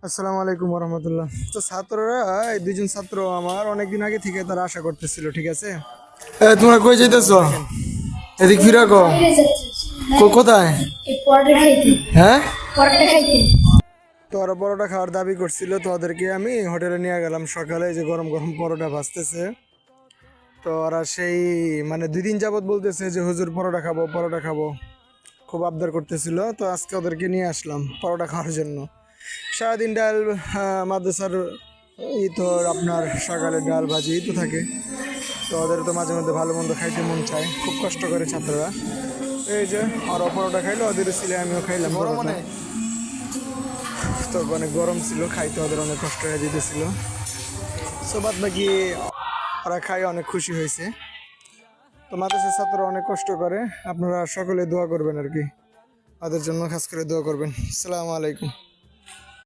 আসসালামু আলাইকুম রহমতুল্লাহ। তো ছাত্ররা, এই দুইজন ছাত্র আমার অনেকদিন আগে থেকে তারা আশা করতেছিল, ঠিক আছে। তোমরা কই যাইতেছ? এদিক ফিরা কো। বাইরে যাচ্ছি। কোথায়? এই পরোটা খাইতে হ্যাঁ, পরোটা খাইতে তো ওরা পরোটা খাওয়ার দাবি করছিল, তো ওদেরকে আমি হোটেলে নিয়ে গেলাম সকালে। এই যে গরম গরম পরোটা ভাজতেছে। তো ওরা সেই মানে 2 দিন যাবত বলতেছে যে হুজুর পরোটা খাবো, পরোটা খাবো, খুব আবদার করতেছিল। তো আজকে ওদেরকে নিয়ে আসলাম পরোটা খাওয়ার জন্য। সারাদিন ডাল, মাদ্রাসার এই তো আপনার সকালে ডাল ভাজি এই তো থাকে। তো ওদের তো মাঝে মধ্যে ভালো মন্দ খাইতে মন চায়, খুব কষ্ট করে ছাত্ররা। এই যে ওরা পরোটা খাইলো, ওদের ছিল আমিও খাইলাম পরোটা। তো অনেক গরম ছিল, খাইতে ওদের অনেক কষ্ট হয়ে যেতেছিল। সো বাদ বাকি ওরা খাই অনেক খুশি হয়েছে। তো মাদ্রাসার ছাত্ররা অনেক কষ্ট করে, আপনারা সকলে দোয়া করবেন আর কি, ওদের জন্য খাস করে দোয়া করবেন। আসসালামু আলাইকুম।